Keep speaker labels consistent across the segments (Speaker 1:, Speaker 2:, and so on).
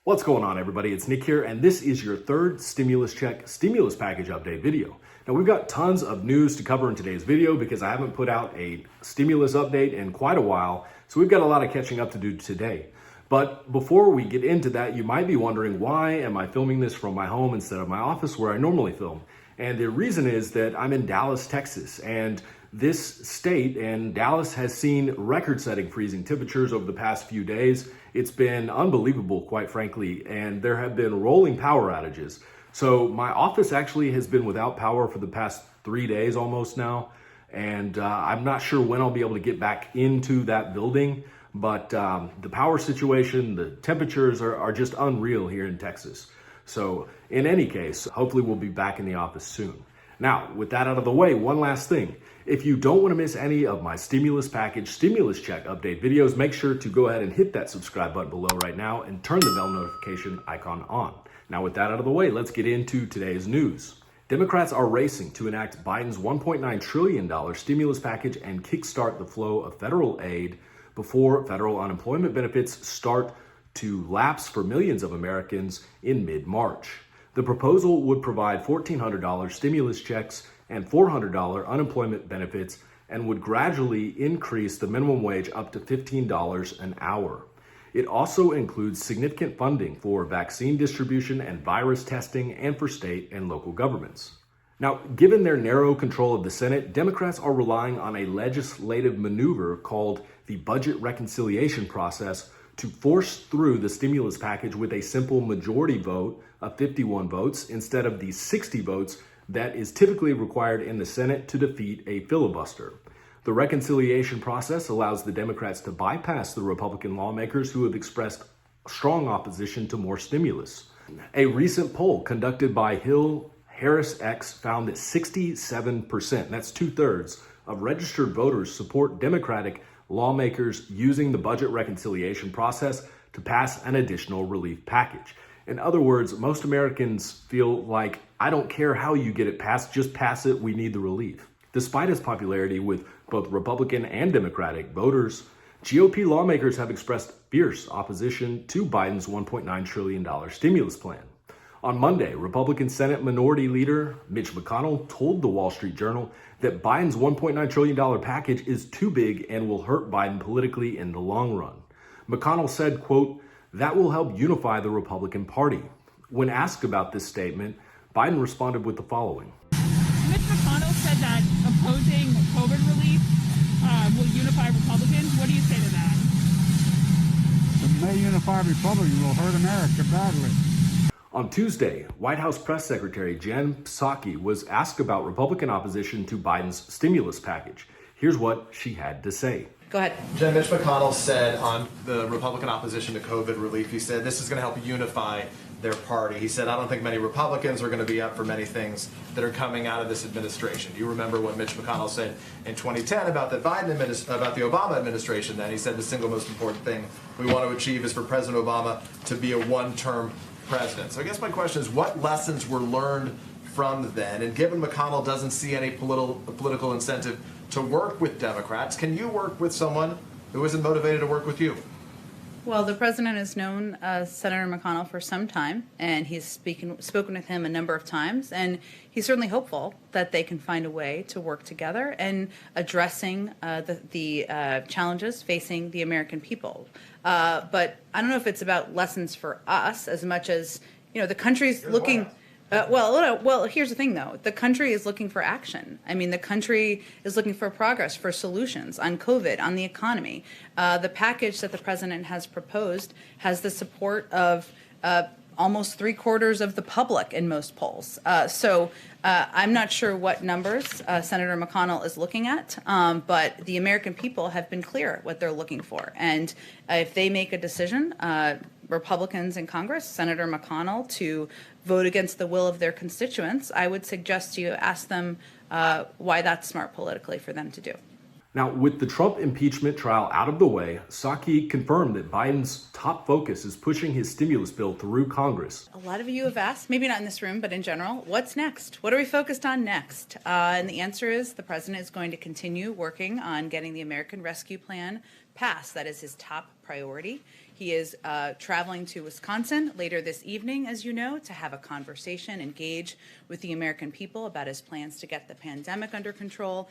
Speaker 1: What's going on, everybody? It's Nick here, and this is your third stimulus package update video. Now, we've got tons of news to cover in today's video because I haven't put out a stimulus update in quite a while, so we've got a lot of catching up to do today. But before we get into that, you might be wondering, why am I filming this from my home instead of my office where I normally film? And the reason is that I'm in Dallas, Texas, and this state and Dallas has seen record-setting freezing temperatures over the past few days. It's been unbelievable, quite frankly, and there have been rolling power outages. So my office actually has been without power for the past 3 days almost now, and I'm not sure when I'll be able to get back into that building, but the power situation, the temperatures are just unreal here in Texas. So in any case, hopefully we'll be back in the office soon. Now, with that out of the way, one last thing. If you don't want to miss any of my stimulus package, stimulus check update videos, make sure to go ahead and hit that subscribe button below right now and turn the bell notification icon on. Now, with that out of the way, let's get into today's news. Democrats are racing to enact Biden's $1.9 trillion stimulus package and kickstart the flow of federal aid before federal unemployment benefits start to lapse for millions of Americans in mid-March. The proposal would provide $1,400 stimulus checks and $400 unemployment benefits and would gradually increase the minimum wage up to $15 an hour. It also includes significant funding for vaccine distribution and virus testing and for state and local governments. Now, given their narrow control of the Senate, Democrats are relying on a legislative maneuver called the budget reconciliation process to force through the stimulus package with a simple majority vote of 51 votes instead of the 60 votes that is typically required in the Senate to defeat a filibuster. The reconciliation process allows the Democrats to bypass the Republican lawmakers who have expressed strong opposition to more stimulus. A recent poll conducted by Hill Harris X found that 67%, that's 2/3, of registered voters support Democratic lawmakers using the budget reconciliation process to pass an additional relief package. In other words, most Americans feel like, I don't care how you get it passed, just pass it, we need the relief. Despite its popularity with both Republican and Democratic voters, GOP lawmakers have expressed fierce opposition to Biden's $1.9 trillion stimulus plan. On Monday, Republican Senate Minority Leader Mitch McConnell told the Wall Street Journal that Biden's $1.9 trillion package is too big and will hurt Biden politically in the long run. McConnell said, quote, "That will help unify the Republican Party." When asked about this statement, Biden responded with the following.
Speaker 2: Mitch McConnell said that opposing COVID relief will unify Republicans. What do you say to that?
Speaker 3: It may unify Republicans, will hurt America badly.
Speaker 1: On Tuesday, White House Press Secretary Jen Psaki was asked about Republican opposition to Biden's stimulus package. Here's what she had to say.
Speaker 4: Go ahead.
Speaker 5: Jen, Mitch McConnell said on the Republican opposition to COVID relief, he said this is going to help unify their party. He said, I don't think many Republicans are going to be up for many things that are coming out of this administration. You remember what Mitch McConnell said in 2010 about the Obama administration then. He said the single most important thing we want to achieve is for President Obama to be a one-term president. So I guess my question is, what lessons were learned from then? And given McConnell doesn't see any political incentive to work with Democrats, can you work with someone who isn't motivated to work with you?
Speaker 4: Well, the president has known Senator McConnell for some time, and he's spoken with him a number of times, and he's certainly hopeful that they can find a way to work together and addressing the challenges facing the American people. But I don't know if it's about lessons for us as much as, the country's looking. Well, here's the thing, though. The country is looking for action. I mean, the country is looking for progress, for solutions on COVID, on the economy. The package that the president has proposed has the support of almost 3/4 of the public in most polls. So I'm not sure what numbers Senator McConnell is looking at, but the American people have been clear what they're looking for. And if they make a decision, Republicans in Congress, Senator McConnell, to vote against the will of their constituents, I would suggest you ask them why that's smart politically for them to do.
Speaker 1: Now, with the Trump impeachment trial out of the way, Psaki confirmed that Biden's top focus is pushing his stimulus bill through Congress.
Speaker 4: A lot of you have asked, maybe not in this room, but in general, what's next? What are we focused on next? And the answer is the president is going to continue working on getting the American Rescue Plan passed. That is his top priority. He is traveling to Wisconsin later this evening, as you know, to have a conversation, engage with the American people about his plans to get the pandemic under control,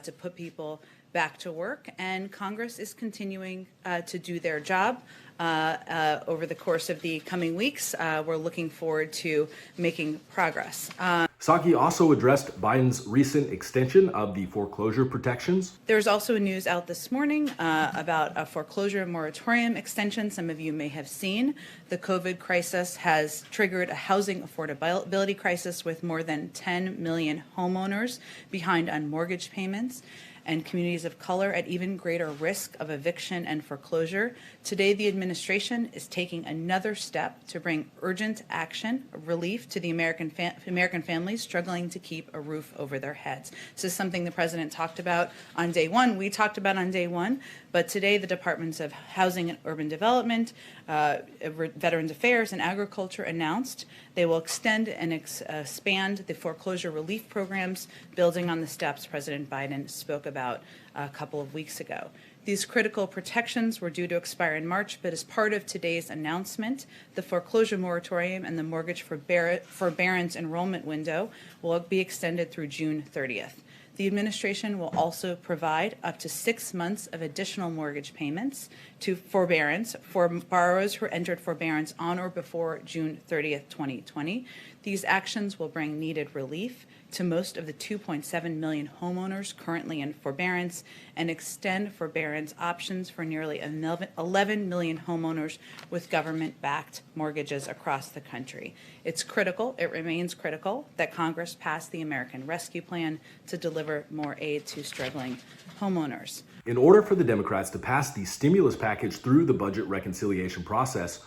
Speaker 4: to put people back to work. And Congress is continuing to do their job over the course of the coming weeks. We're looking forward to making progress.
Speaker 1: Psaki also addressed Biden's recent extension of the foreclosure protections.
Speaker 4: There's also news out this morning about a foreclosure moratorium extension. Some of you may have seen. The COVID crisis has triggered a housing affordability crisis with more than 10 million homeowners behind on mortgage payments and communities of color at even greater risk of eviction and foreclosure. Today, the administration is taking another step to bring urgent action, relief to the American families struggling to keep a roof over their heads. This is something the president talked about on day one. We talked about on day one, but today the Departments of Housing and Urban Development, Veterans Affairs, and Agriculture announced they will extend and expand the foreclosure relief programs, building on the steps President Biden spoke about a couple of weeks ago. These critical protections were due to expire in March, but as part of today's announcement, the foreclosure moratorium and the mortgage forbearance enrollment window will be extended through June 30th. The administration will also provide up to 6 months of additional mortgage payments to forbearance for borrowers who entered forbearance on or before June 30th, 2020. These actions will bring needed relief to most of the 2.7 million homeowners currently in forbearance and extend forbearance options for nearly 11 million homeowners with government-backed mortgages across the country. It's critical, it remains critical, that Congress pass the American Rescue Plan to deliver more aid to struggling homeowners.
Speaker 1: In order for the Democrats to pass the stimulus package through the budget reconciliation process,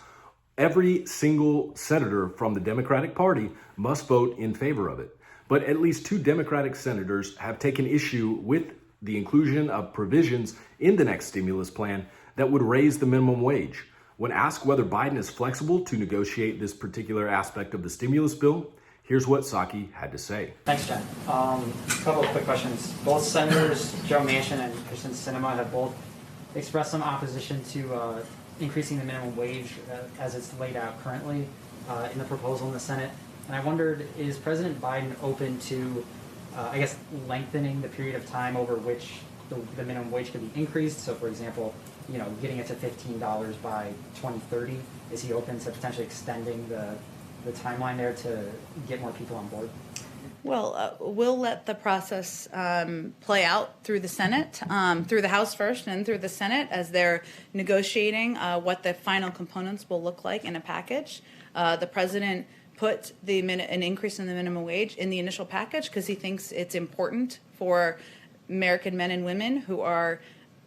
Speaker 1: every single senator from the Democratic Party must vote in favor of it. But at least 2 Democratic senators have taken issue with the inclusion of provisions in the next stimulus plan that would raise the minimum wage. When asked whether Biden is flexible to negotiate this particular aspect of the stimulus bill, here's what Psaki had to say.
Speaker 6: Thanks, Jen. A couple of quick questions. Both Senators Joe Manchin and Kristen Sinema have both expressed some opposition to increasing the minimum wage as it's laid out currently in the proposal in the Senate. And I wondered, is President Biden open to, lengthening the period of time over which the minimum wage could be increased? So, for example, getting it to $15 by 2030. Is he open to potentially extending the timeline there to get more people on board?
Speaker 4: Well, we'll let the process play out through the Senate, through the House first and through the Senate as they're negotiating what the final components will look like in a package. The president put an increase in the minimum wage in the initial package because he thinks it's important for American men and women who are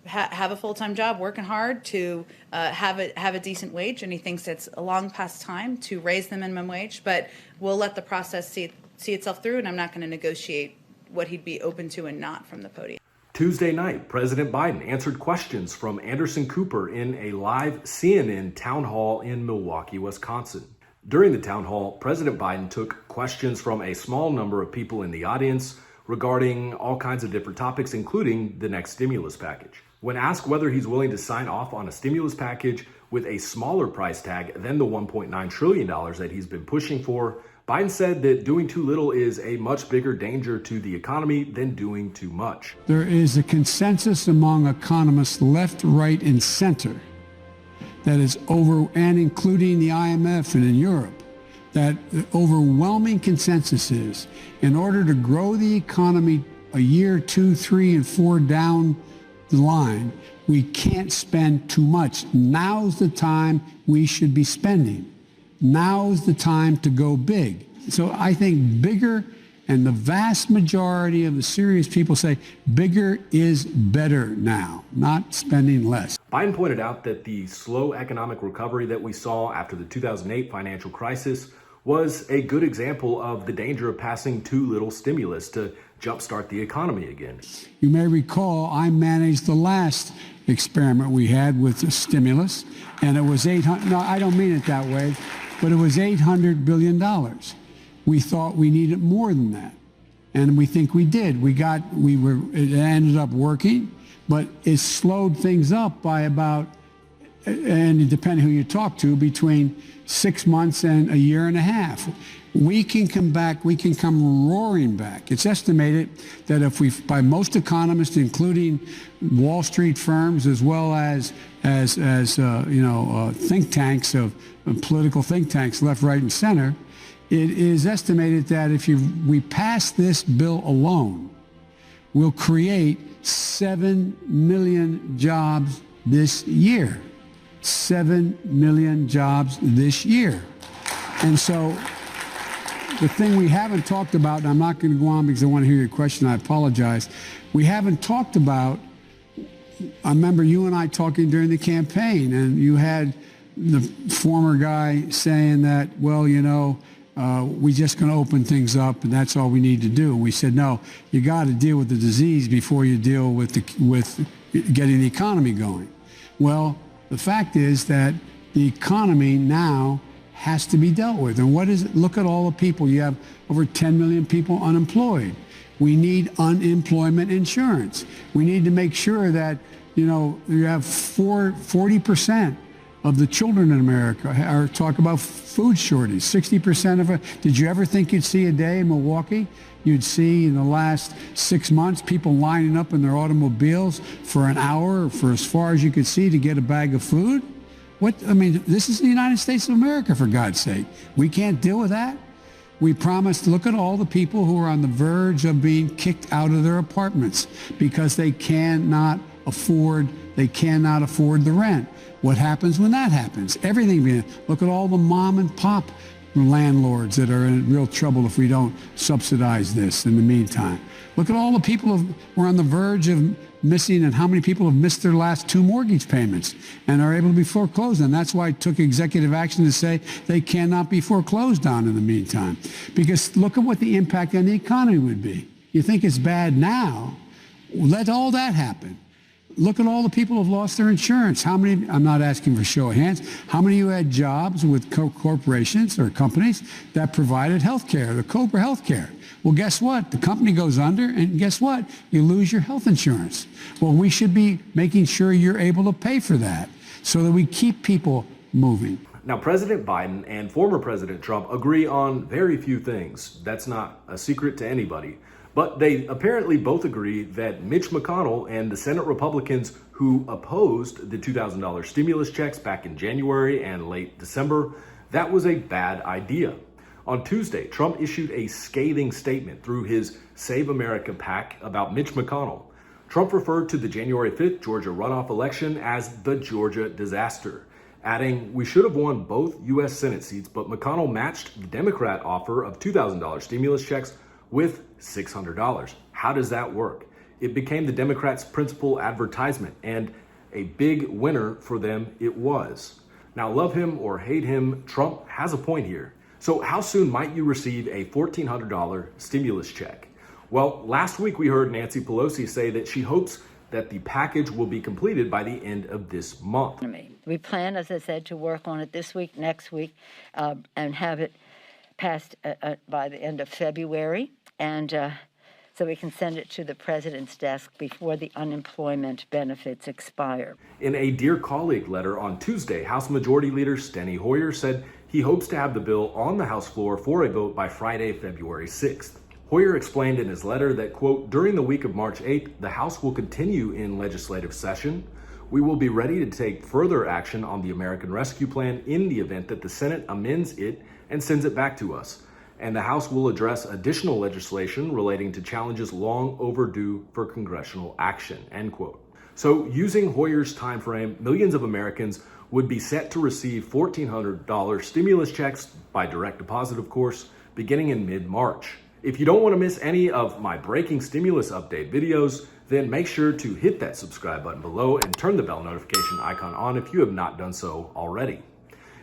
Speaker 4: have a full-time job, working hard, to have a decent wage, and he thinks it's a long past time to raise the minimum wage. But we'll let the process see itself through, and I'm not going to negotiate what he'd be open to and not from the podium.
Speaker 1: Tuesday night, President Biden answered questions from Anderson Cooper in a live CNN town hall in Milwaukee, Wisconsin. During the town hall, President Biden took questions from a small number of people in the audience regarding all kinds of different topics, including the next stimulus package. When asked whether he's willing to sign off on a stimulus package with a smaller price tag than the $1.9 trillion that he's been pushing for, Biden said that doing too little is a much bigger danger to the economy than doing too much.
Speaker 3: There is a consensus among economists left, right, and center that is and including the IMF and in Europe, that the overwhelming consensus is in order to grow the economy a year, 2, 3, and 4 down the line, we can't spend too much. Now's the time we should be spending. Now's the time to go big. So I think bigger, and the vast majority of the serious people say bigger is better now, not spending less.
Speaker 1: Biden pointed out that the slow economic recovery that we saw after the 2008 financial crisis was a good example of the danger of passing too little stimulus to jumpstart the economy again.
Speaker 3: You may recall I managed the last experiment we had with the stimulus, and it was no, I don't mean it that way, but it was $800 billion. We thought we needed more than that, and we think we did. It ended up working, but it slowed things up by about and depending who you talk to, between 6 months and a year and a half. We can come back, we can come roaring back. It's estimated that if we, by most economists, including Wall Street firms, as well as think tanks of political think tanks, left, right, and center, it is estimated that if we pass this bill alone, we'll create 7 million jobs this year. 7 million jobs this year. And so the thing we haven't talked about, and I'm not going to go on because I want to hear your question, I apologize. We haven't talked about, I remember you and I talking during the campaign, and you had the former guy saying that, well, we're just going to open things up and that's all we need to do. And we said, no, you got to deal with the disease before you deal with getting the economy going. Well, the fact is that the economy now has to be dealt with. And what is it? Look at all the people. You have over 10 million people unemployed. We need unemployment insurance. We need to make sure that, you have 40% of the children in America are talk about food shortage. 60% of it. Did you ever think you'd see a day in Milwaukee? You'd see in the last 6 months people lining up in their automobiles for an hour or for as far as you could see to get a bag of food? This is the United States of America, for God's sake. We can't deal with that. We promised, look at all the people who are on the verge of being kicked out of their apartments because they cannot afford the rent. What happens when that happens? Everything. Look at all the mom and pop landlords that are in real trouble if we don't subsidize this in the meantime. Look at all the people who are on the verge of missing, and how many people have missed their last 2 mortgage payments and are able to be foreclosed. And that's why I took executive action to say they cannot be foreclosed on in the meantime. Because look at what the impact on the economy would be. You think it's bad now? Let all that happen. Look at all the people who have lost their insurance. How many, I'm not asking for show of hands, how many of you had jobs with corporations or companies that provided health care, the Cobra health care? Well, guess what? The company goes under, and guess what? You lose your health insurance. Well, we should be making sure you're able to pay for that so that we keep people moving.
Speaker 1: Now, President Biden and former President Trump agree on very few things. That's not a secret to anybody. But they apparently both agree that Mitch McConnell and the Senate Republicans who opposed the $2,000 stimulus checks back in January and late December, that was a bad idea. On Tuesday, Trump issued a scathing statement through his Save America PAC about Mitch McConnell. Trump referred to the January 5th Georgia runoff election as the Georgia disaster, adding, "We should have won both U.S. Senate seats, but McConnell matched the Democrat offer of $2,000 stimulus checks with $600. How does that work?" It became the Democrats' principal advertisement, and a big winner for them it was. Now, love him or hate him, Trump has a point here. So how soon might you receive a $1,400 stimulus check? Well, last week we heard Nancy Pelosi say that she hopes that the package will be completed by the end of this month.
Speaker 7: We plan, as I said, to work on it this week, next week, and have it passed by the end of February, and so we can send it to the president's desk before the unemployment benefits expire.
Speaker 1: In a Dear Colleague letter on Tuesday, House Majority Leader Steny Hoyer said he hopes to have the bill on the House floor for a vote by Friday, February 6th. Hoyer explained in his letter that, quote, "During the week of March 8th, the House will continue in legislative session. We will be ready to take further action on the American Rescue Plan in the event that the Senate amends it and sends it back to us. And the House will address additional legislation relating to challenges long overdue for congressional action," end quote. So using Hoyer's time frame, millions of Americans would be set to receive $1,400 stimulus checks by direct deposit, of course, beginning in mid-March. If you don't want to miss any of my breaking stimulus update videos, then make sure to hit that subscribe button below and turn the bell notification icon on if you have not done so already.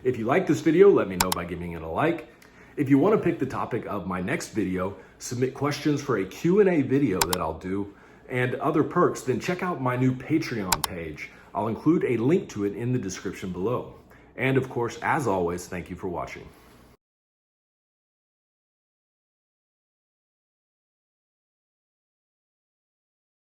Speaker 1: If you like this video, let me know by giving it a like. If you want to pick the topic of my next video, submit questions for a Q&A video that I'll do, and other perks, then check out my new Patreon page. I'll include a link to it in the description below. And of course, as always, thank you for watching.